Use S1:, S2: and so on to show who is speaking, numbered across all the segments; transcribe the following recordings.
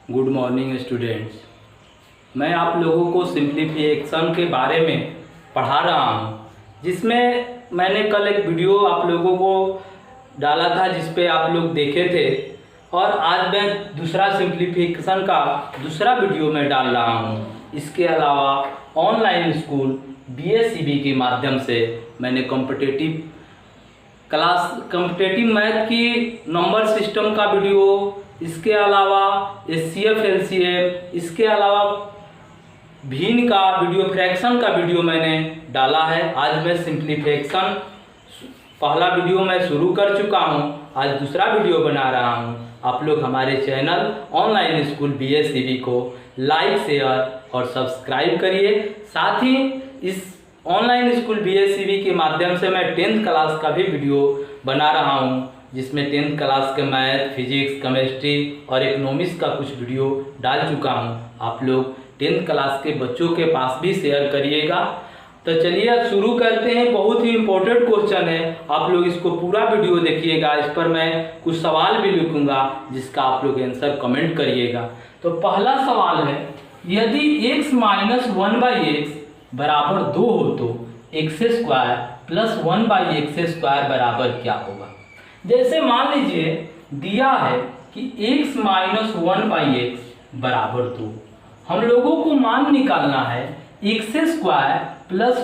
S1: Good morning students. मैं आप लोगों को सिंप्लीफिकेशन के बारे में पढ़ा रहा हूं, जिसमें मैंने कल एक वीडियो आप लोगों को डाला था जिस पे आप लोग देखे थे, और आज मैं दूसरा सिंप्लीफिकेशन का दूसरा वीडियो में डाल रहा हूं। इसके अलावा ऑनलाइन स्कूल BSEB के माध्यम से मैंने कॉम्पिटेटिव मैथ की नंबर सिस्टम का वीडियो, इसके अलावा SCF LCM, इसके अलावा भिन्न का वीडियो, फ्रैक्शन का वीडियो मैंने डाला है। आज मैं सिंप्लीफिकेशन पहला वीडियो मैं शुरू कर चुका हूं, आज दूसरा वीडियो बना रहा हूं। आप लोग हमारे चैनल ऑनलाइन स्कूल BSEB को लाइक, शेयर और सब्सक्राइब करिए। साथ ही इस ऑनलाइन स्कूल BSEB के माध्यम से मैं 10th क्लास का भी वीडियो बना रहा हूं, जिसमें 10th क्लास के मैथ, फिजिक्स, केमिस्ट्री और इकोनॉमिक्स का कुछ वीडियो डाल चुका हूं। आप लोग 10th क्लास के बच्चों के पास भी शेयर करिएगा। तो चलिए अब शुरू करते हैं। बहुत ही इम्पोर्टेंट क्वेश्चन है, आप लोग इसको पूरा वीडियो देखिएगा। इस पर मैं कुछ सवाल भी लिखूंगा जिसका आप लोग आंसर कमेंट करिएगा। तो पहला सवाल है, यदि x - 1/x बराबर 2 हो तो x² + 1/x² बराबर क्या होगा। जैसे मान लीजिए दिया है कि x - 1/x बराबर 2, हम लोगों को मान निकालना है x² +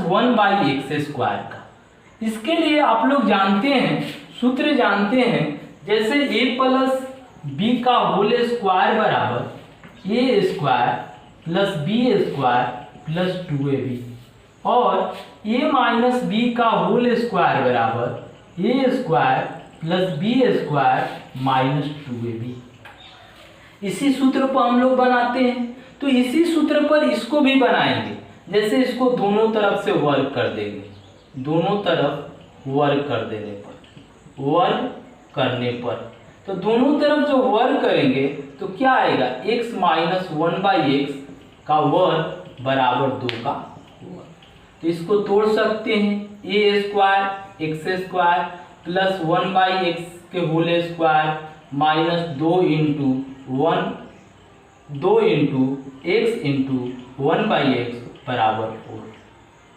S1: 1/x² का। इसके लिए आप लोग जानते हैं, सूत्र जानते हैं, जैसे a + b का होल स्क्वायर बराबर a² + b² + 2ab, और a - b का होल स्क्वायर बराबर a² + b² - 2ab। इसी सूत्र पर हम लोग बनाते हैं, तो इसी सूत्र पर इसको भी बनाएंगे। जैसे इसको दोनों तरफ से वर्ग कर देंगे, दोनों तरफ वर्ग कर देने पर, वर्ग करने पर, तो दोनों तरफ जो वर्ग करेंगे तो क्या आएगा, x - 1/x का वर्ग बराबर 2 का वर्ग। तो इसको तोड़ सकते हैं, a² x² + 1/x के whole square minus 2 × x × 1/x बराबर 4।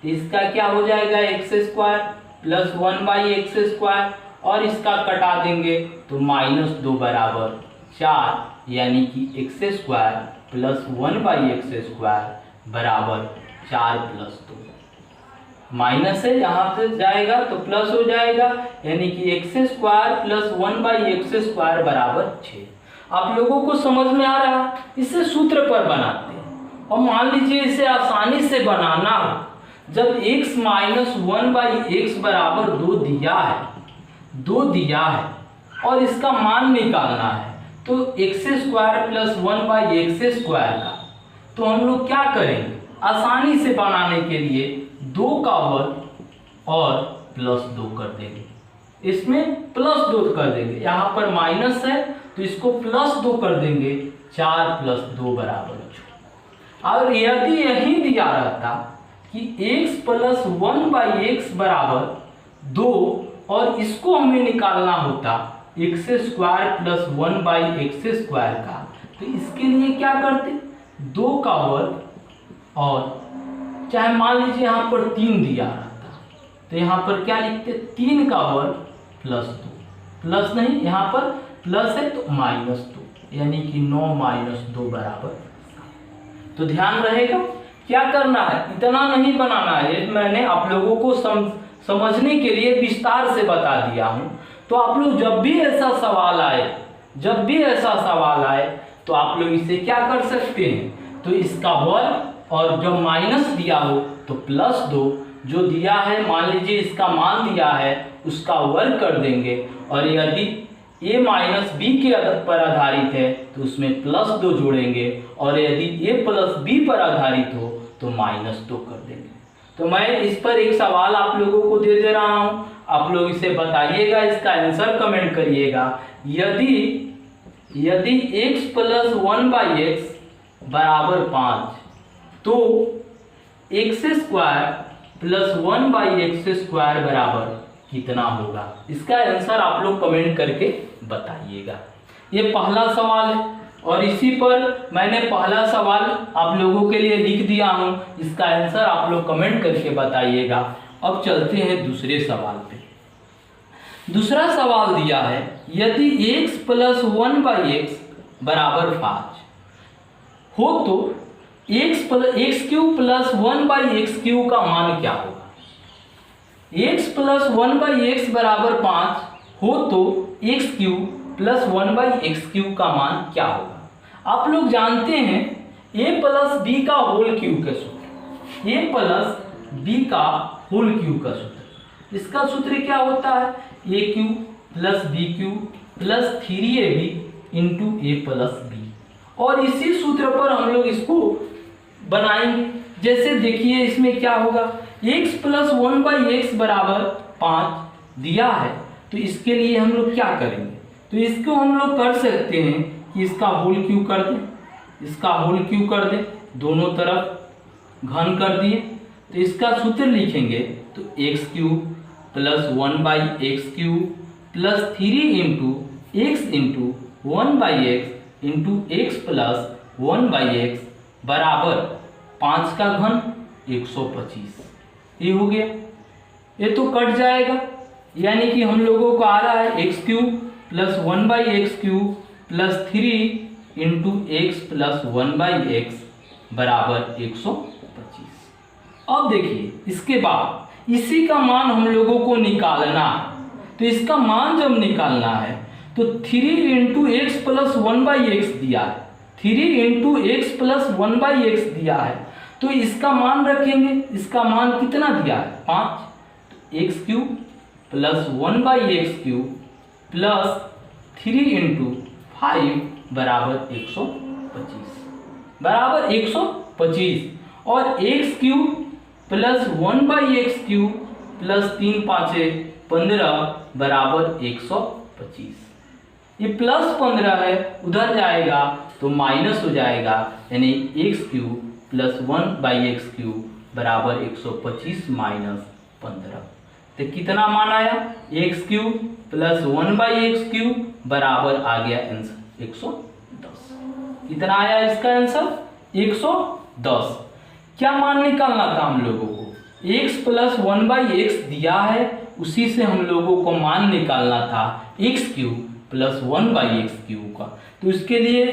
S1: तो इसका क्या हो जाएगा, x² + 1/x², और इसका कटा देंगे तो -2 बराबर 4, यानी कि x² + 1/x² बराबर 4 + 2। माइनस है, यहाँ से जाएगा तो प्लस हो जाएगा, यानी कि x² + 1/x² बराबर 6। आप लोगों को समझ में आ रहा है। इसे सूत्र पर बनाते हैं, और मान लीजिए इसे आसानी से बनाना हो, जब x - 1/x बराबर 2 दिया है और इसका मान निकालना है, तो x² + 1/x² का, तो हम लोग क्या करेंगे, आसानी से बनाने के लिए 2 का वर्ग और +2 कर देंगे। इसमें +2 कर देंगे, यहाँ पर माइनस है तो इसको +2 कर देंगे, 4 + 2 बराबर 6। और यदि यही दिया रहता कि x + 1/x बराबर 2, और इसको हमें निकालना होता x² + 1/x² का, तो इसके लिए क्या करते, 2 का वर्ग, और चाहे मान लीजिए यहाँ पर 3 दिया रहता तो यहाँ पर क्या लिखते, 3 का वर्ग +2, प्लस नहीं, यहाँ पर प्लस है तो -2, यानी कि 9 - 2 बराबर। तो ध्यान रहेगा क्या करना है, इतना नहीं बनाना है। मैंने आप लोगों को समझने के लिए विस्तार से बता दिया हूँ। तो आप लोग जब भी ऐसा सवाल आए तो आप लोग इसे क्या कर सकते हैं, तो इसका वर्ग, और जो माइनस दिया हो तो +2, जो दिया है मान लीजिए इसका मान दिया है उसका वर्ग कर देंगे, और यदि a - b के पर आधारित है तो उसमें +2 जोड़ेंगे, और यदि a + b पर आधारित हो तो -2 कर देंगे। तो मैं इस पर एक सवाल आप लोगों को दे रहा हूँ, आप लोग इसे बताइएगा, इसका आंसर कमेंट करिएगा। यदि x + 1/x बराबर 5, तो x² + 1/x² बराबर कितना होगा। इसका आंसर आप लोग कमेंट करके बताइएगा। ये पहला सवाल है। और इसी पर मैंने पहला सवाल आप लोगों के लिए लिख दिया हूँ, इसका आंसर आप लोग कमेंट करके बताइएगा। अब चलते हैं दूसरे सवाल पे। दूसरा सवाल दिया है, यदि x + 1/x = 5 हो तो x³ + 1/x³ का मान क्या होगा। x + 1/x = 5 हो तो x³ + 1/x³ का मान क्या होगा। आप लोग जानते हैं a + b का होल क्यूब का सूत्र, a + b का होल क्यूब का सूत्र, इसका सूत्र क्या होता है, a³ + b³ + 3ab × a + b। और इसी सूत्र पर हम लोग इसको बनाएंगे। जैसे देखिए इसमें क्या होगा, x + 1/x = 5 दिया है, तो इसके लिए हम लोग क्या करेंगे, तो इसको हम लोग कर सकते हैं कि इसका होल क्यूब कर दें, इसका होल क्यूब कर दें, दोनों तरफ घन कर दिए, तो इसका सूत्र लिखेंगे तो x³ + 1/x³ + 3 × x × 1/x × x + 1/x बराबर 5 का घन 125। ये हो गया, ये तो कट जाएगा, यानी कि हम लोगों को आ रहा है x³ + 1/x³ + 3 × x + 1/x बराबर 125। अब देखिए इसके बाद इसी का मान हम लोगों को निकालना है, तो इसका मान जब निकालना है तो 3 × x + 1/x दिया है, 3 × x + 1/x दिया है, तो इसका मान रखेंगे, इसका मान कितना दिया है 5, तो x³ + 1/x³ + 3 × 5 बराबर 125 बराबर 125। और x³ + 1/x³ + 3 × 5 = 15 बराबर 125। ये +15 है, उधर जाएगा तो माइनस हो जाएगा, यानी x³ + 1/x³ बराबर 125 - 15। तो कितना मान आया, x³ + 1/x³ बराबर आ गया आंसर 110। कितना आया इसका आंसर 110। क्या मान निकालना था हम लोगों को, x + 1/x दिया है, उसी से हम लोगों को मान निकालना था x³ + 1/x³ का। तो इसके लिए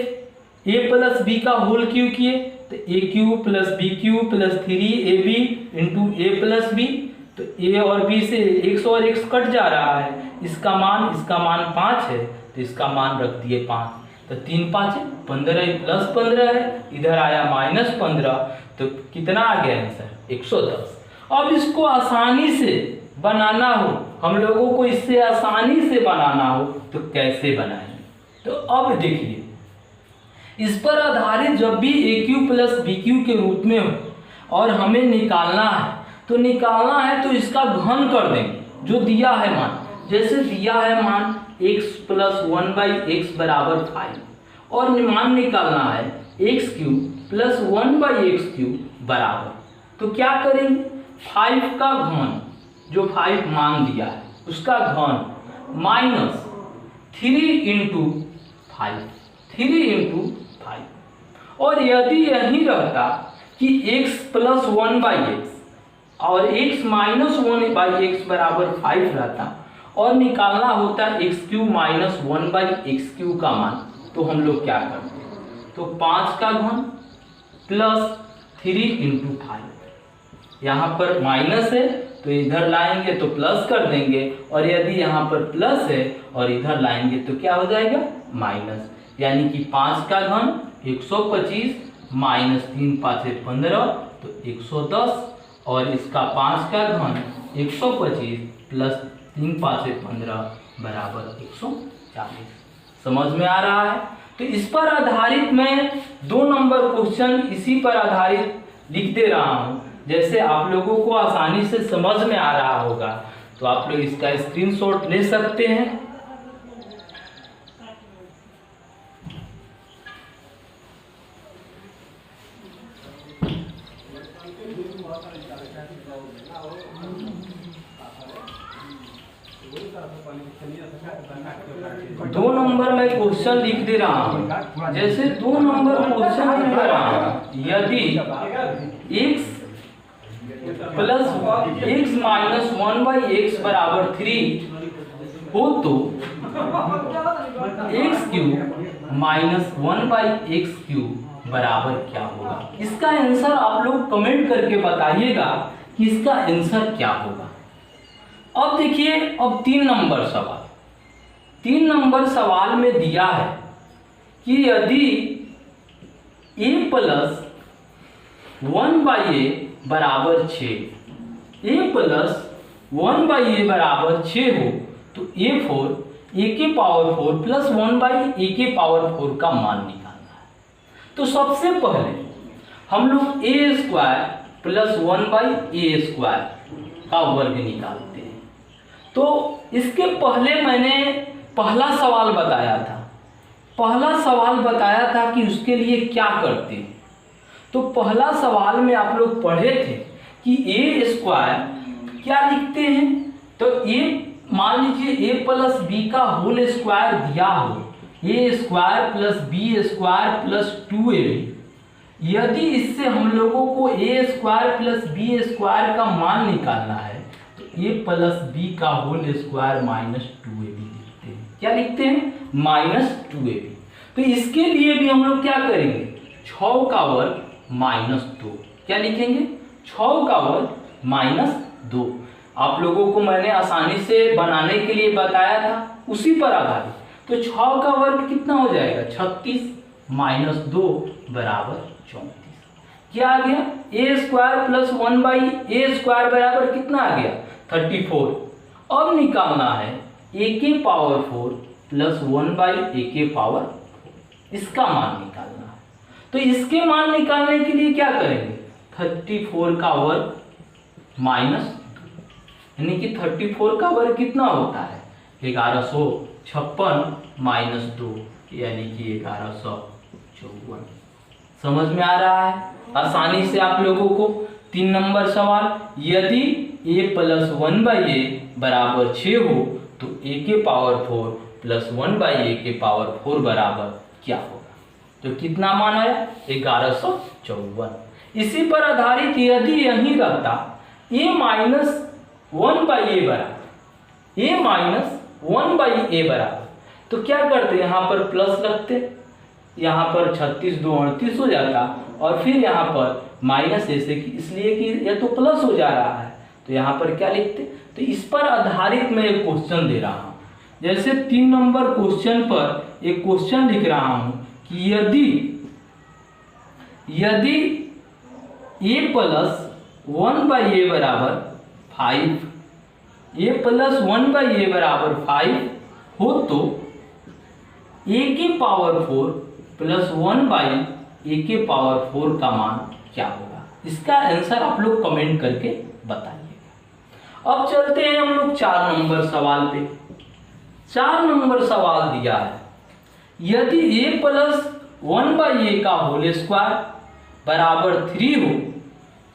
S1: a + b का होल क्यूब किए, तो a³ + b³ + 3ab × a + b, तो a और b से x और x कट जा रहा है, इसका मान 5 है, तो इसका मान रख दिए 5, तो 3 × 5 = 15, +15 है, इधर आया -15, तो कितना आ गया आंसर 110। अब इसको आसानी से बनाना हो, हम लोगों को इससे आसानी से बनाना हो तो कैसे बनाएंगे, तो अब देखिए इस पर आधारित जब भी a³ + b³ के रूप में हो और हमें निकालना है, तो निकालना है तो इसका घन कर देंगे जो दिया है मान। जैसे दिया है मान x + 1/x = 5 और मान निकालना है x³ + 1/x³ बराबर, तो क्या करेंगे 5 का घन, जो 5 मान दिया है उसका घन माइनस 3 × 5, 3 × 5। और यदि यही रहता कि x + 1/x और x - 1/x बराबर 5 रहता और निकालना होता x³ - 1/x³ का मान, तो हम लोग क्या करते, तो 5 का घन + 3 × 5, यहाँ पर माइनस है तो इधर लाएंगे तो प्लस कर देंगे, और यदि यहाँ पर प्लस है और इधर लाएंगे तो क्या हो जाएगा माइनस, यानी कि 5 का घन 125 - 3 × 5 = 15, तो 110, और इसका 5 का घन 125 + 3 × 5 = 15 बराबर 140। समझ में आ रहा है। तो इस पर आधारित मैं 2 नंबर क्वेश्चन इसी पर आधारित लिख दे रहा हूँ, जैसे आप लोगों को आसानी से समझ में आ रहा होगा, तो आप लोग इसका स्क्रीनशॉट ले सकते हैं। दो नंबर में क्वेश्चन लिख दे रहा हूँ। जैसे 2 नंबर क्वेश्चन लिख दे रहा हूँ, यदि x plus x minus 1/x बराबर 3 हो तो x³ माइनस 1/x³ बराबर क्या होगा। इसका आंसर आप लोग कमेंट करके बताइएगा कि इसका आंसर क्या होगा। अब देखिए, अब 3 नंबर सवाल, 3 नंबर सवाल में दिया है कि यदि a प्लस 1/a बराबर 6, a प्लस 1/a बराबर 6 हो तो a के पावर 4 प्लस 1/a के पावर 4 का मान निकालना है। तो सबसे पहले हम लोग a² प्लस 1/a² का वर्ग निकालते हैं। तो इसके पहले मैंने पहला सवाल बताया था, पहला सवाल बताया था कि उसके लिए क्या करते हैं। तो पहला सवाल में आप लोग पढ़े थे कि a² क्या लिखते हैं। तो a मान लीजिए a प्लस b का होल स्क्वायर दिया हो, a² plus b² plus 2ab। यदि इससे हम लोगों को a² प्लस b² का मान निकालना है तो a प्लस b का होल स्क्वायर माइनस 2ab लिखते हैं। क्या लिखते हैं? Minus 2ab। तो इसके लिए भी हम लोग क्या करेंगे, 6 का वर्ग माइनस 2। क्या लिखेंगे? 6 का वर्ग माइनस 2। आप लोगों को मैंने आसानी से बनाने के लिए बताया था, उसी पर आधारित। तो 6 का वर्ग कितना हो जाएगा? 36 माइनस 2 बराबर 34। क्या आ गया? a² प्लस 1/a² बराबर कितना आ गया? 34। अब निकालना है a के पावर 4 प्लस 1/a के पावर 4, इसका मान निकालना है। तो इसके मान निकालने के लिए क्या करेंगे? 34 का वर्ग माइनस 2, यानी कि 34 का वर्ग कितना होता है? 1156 माइनस 2 यानी कि 1154। समझ में आ रहा है आसानी से आप लोगों को। 3 नंबर सवाल, यदि a प्लस 1/a बराबर 6 हो तो a के पावर 4 प्लस 1/a के पावर 4 बराबर क्या होगा। तो कितना मान आया? 1154। इसी पर आधारित यदि यही रहता a माइनस 1/a बराबर, a माइनस 1/a बराबर, तो क्या करते? यहाँ पर प्लस लगते, यहाँ पर 36 2 38 हो जाता, और फिर यहाँ पर माइनस ऐसे की, इसलिए कि यह तो प्लस हो जा रहा है, तो यहाँ पर क्या लिखते? तो इस पर आधारित मैं एक क्वेश्चन दे रहा हूँ। जैसे 3 नंबर क्वेश्चन पर एक क्वेश्चन लिख रहा हूँ कि यदि a प्लस 1/a बराबर 5, a प्लस 1/a बराबर 5 हो तो a के पावर 4 प्लस 1/a के पावर 4 का मान क्या होगा। इसका आंसर आप लोग कमेंट करके बताइएगा। अब चलते हैं हम लोग 4 नंबर सवाल पे। 4 नंबर सवाल दिया है, यदि a प्लस 1/a का होल स्क्वायर बराबर 3 हो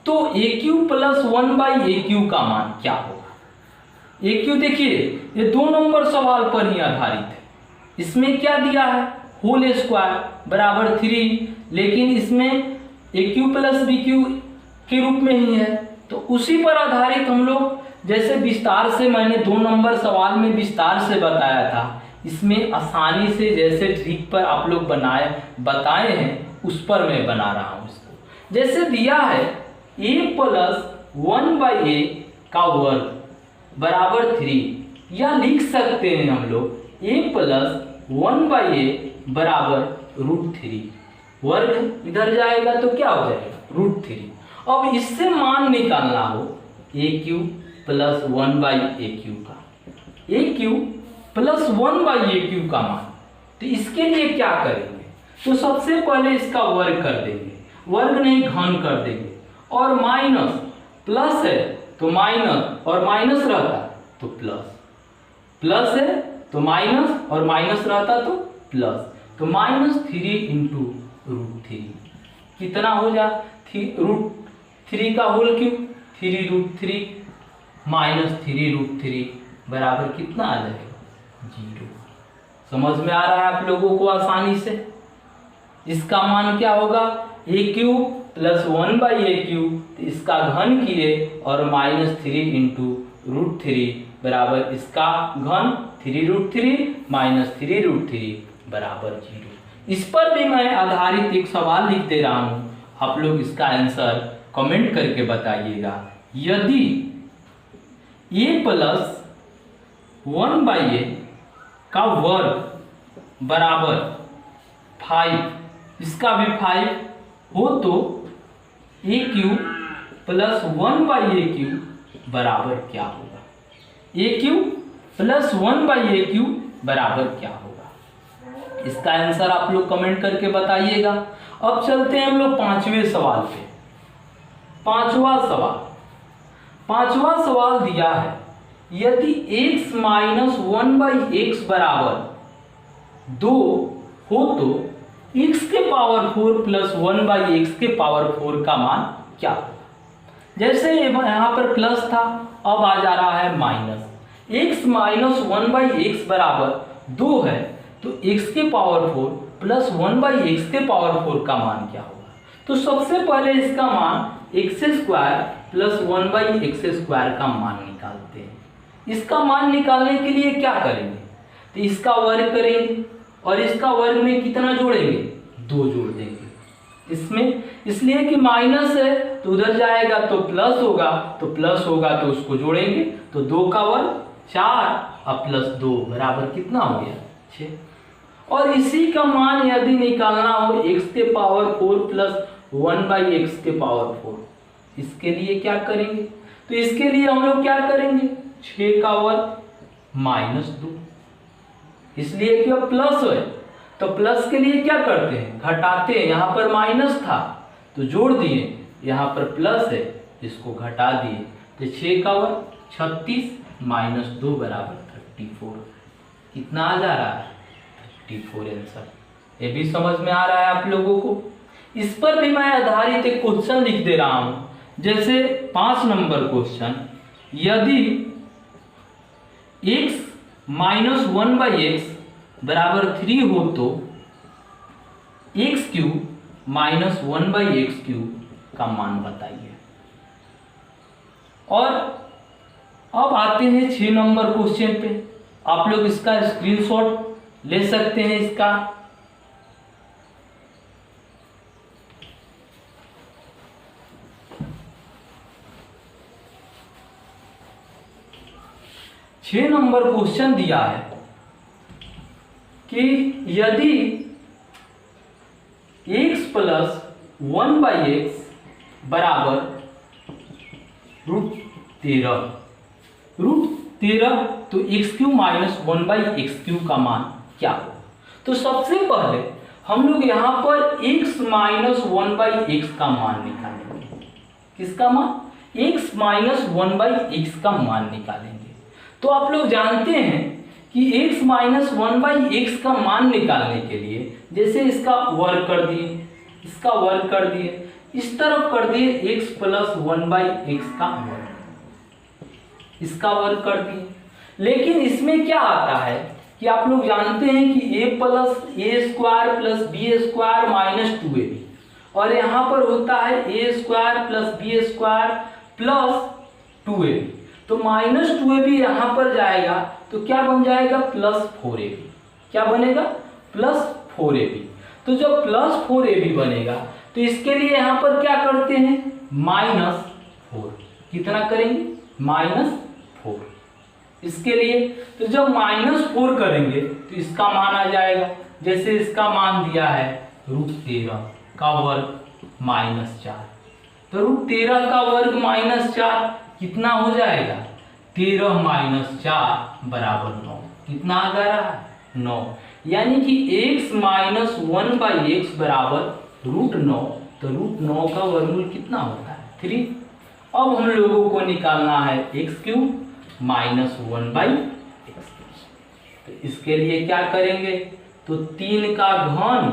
S1: तो a³ प्लस 1/a³ का मान क्या होगा। a³ देखिए ये 2 नंबर सवाल पर ही आधारित है। इसमें क्या दिया है? होल स्क्वायर बराबर 3, लेकिन इसमें a³ प्लस b³ के रूप में ही है। तो उसी पर आधारित हम लोग जैसे विस्तार से मैंने 2 नंबर सवाल में विस्तार से बताया था, इसमें आसानी से जैसे ट्रिक पर आप लोग बताए हैं उस पर मैं बना रहा हूँ इसको। जैसे दिया है a प्लस 1/a का वर्ग बराबर 3, या लिख सकते हैं हम लोग a प्लस 1/a बराबर √3। वर्ग इधर जाएगा तो क्या हो जाएगा? √3। अब इससे मान निकालना हो a³ प्लस 1/a³ का, a³ प्लस 1/a³ का मान। तो इसके लिए क्या करेंगे? तो सबसे पहले इसका वर्ग कर देंगे, वर्ग नहीं घन कर देंगे, और माइनस प्लस है तो माइनस, और माइनस रहता तो प्लस, प्लस है तो माइनस, और माइनस रहता तो प्लस, तो -3 इंटू √3 कितना हो जा? √3 का होल क्यूब, 3 √3 -3 √3 बराबर कितना आ जाएगा 0। समझ में आ रहा है आप लोगों को आसानी से। इसका मान क्या होगा a cube plus 1/a cube, तो इसका घन किए और -3 इंटू √3 बराबर इसका घन 3√3 -3√3 बराबर 0। इस पर भी मैं आधारित एक सवाल लिख दे रहा हूं, आप लोग इसका आंसर कमेंट करके बताइएगा। यदि a प्लस 1/a का वर्ग बराबर 5, इसका भी 5 हो तो a cube plus 1/a cube बराबर क्या होगा? a cube plus 1/a cube बराबर क्या होगा? इसका आंसर आप लोग कमेंट करके बताइएगा। अब चलते हैं हम लोग पांचवें सवाल पे। पांचवा सवाल दिया है, यदि x माइनस 1/x बराबर 2 हो तो x के पावर 4 प्लस 1/x के पावर 4 का मान क्या होगा? जैसे यहाँ पर प्लस था, अब आ जा रहा है माइनस। x माइनस 1/x बराबर 2 है तो x के पावर 4 प्लस 1/x के पावर 4 का मान क्या होगा? तो सबसे पहले इसका मान x² प्लस 1/x² का मान निकालते हैं। इसका मान निकालने के लिए क्या करेंगे? तो इसका वर्ग करेंगे और इसका वर्ग में कितना जोड़ेंगे? 2 जोड़ देंगे इसमें, इसलिए कि माइनस है तो उधर जाएगा तो प्लस होगा, तो प्लस होगा तो उसको जोड़ेंगे, तो 2 का वर्ग 4 और प्लस 2 बराबर कितना हो गया 6। और इसी का मान यदि निकालना हो x के पावर 4 प्लस 1/x के पावर 4, इसके लिए क्या करेंगे? तो इसके लिए हम लोग क्या करेंगे? 6 का वर्ग -2, इसलिए कि अब प्लस है तो प्लस के लिए क्या करते हैं? घटाते हैं। यहाँ पर माइनस था तो जोड़ दिए, यहाँ पर प्लस है इसको घटा दिए, तो 6 का वर्ग 36 -2 बराबर 34। कितना आ जा रहा है? 34 आंसर। ये भी समझ में आ रहा है आप लोगों को। इस पर भी मैं आधारित एक क्वेश्चन लिख दे रहा हूं, जैसे 5 नंबर क्वेश्चन, यदि x माइनस 1/x बराबर 3 हो तो x³ माइनस 1/x³ का मान बताइए। और अब आते हैं 6 नंबर क्वेश्चन पे। आप लोग इसका स्क्रीनशॉट ले सकते हैं इसका। छह नंबर क्वेश्चन दिया है कि यदि x प्लस 1/x बराबर √13 तो x³ माइनस 1/x³ का मान क्या हो? तो सबसे पहले हम लोग यहाँ पर x माइनस 1/x का मान निकालेंगे। किसका मान? x माइनस 1/x का मान निकालेंगे। तो आप लोग जानते हैं कि x माइनस 1/x का मान निकालने के लिए जैसे इसका वर्ग कर दिए, इसका वर्ग कर दिए, इस तरफ कर दिए x प्लस 1/x का वर्ग, इसका वर्ग कर दिए। लेकिन इसमें क्या आता है कि आप लोग जानते हैं कि a plus a² plus b² minus 2ab, और यहाँ पर होता है a² plus b² plus 2ab, तो माइनस 2ab यहाँ पर जाएगा तो क्या बन जाएगा? Plus 4ab। क्या बनेगा? Plus 4ab। तो जब प्लस 4ab बनेगा तो इसके लिए यहाँ पर क्या करते हैं? -4। कितना करेंगे? -4 इसके लिए। तो जब -4 करेंगे तो इसका मान आ जाएगा, जैसे इसका मान दिया है √13 का वर्ग -4, तो √13 का वर्ग -4 कितना हो जाएगा? 13 - 4 बराबर 9। कितना आ जा रहा है? 9। यानी कि x माइनस 1/x बराबर √9, तो √9 का वर्गमूल कितना होता है? 3। अब हम लोगों को निकालना है x³ माइनस 1/x। तो इसके लिए क्या करेंगे? तो 3 का घन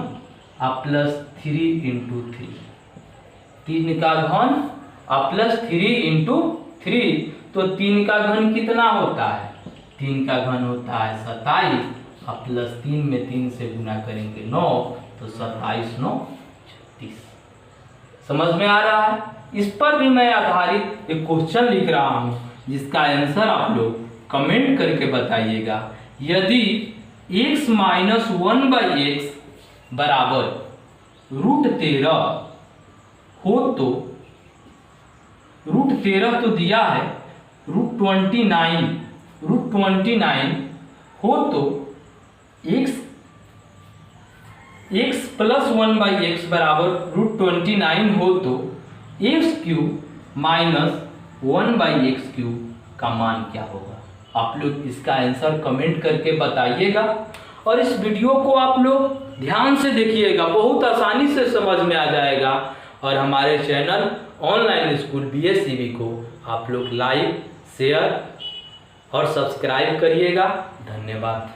S1: प्लस 3 इंटू 3, 3 का घन प्लस 3 इंटू 3, तो 3 का घन कितना होता है? 3 का घन होता है 27 और प्लस 3 में 3 से गुना करेंगे 9, तो 27 9 36। समझ में आ रहा है? इस पर भी मैं आधारित एक क्वेश्चन लिख रहा हूँ जिसका आंसर आप लोग कमेंट करके बताइएगा। यदि x माइनस 1/x बराबर √13 हो तो √13 तो दिया है, √29 हो तो x प्लस 1/x बराबर √29 हो तो x³ माइनस 1/x³ का मान क्या होगा? आप लोग इसका आंसर कमेंट करके बताइएगा और इस वीडियो को आप लोग ध्यान से देखिएगा, बहुत आसानी से समझ में आ जाएगा। और हमारे चैनल ऑनलाइन स्कूल BSCB को आप लोग लाइक, शेयर और सब्सक्राइब करिएगा। धन्यवाद।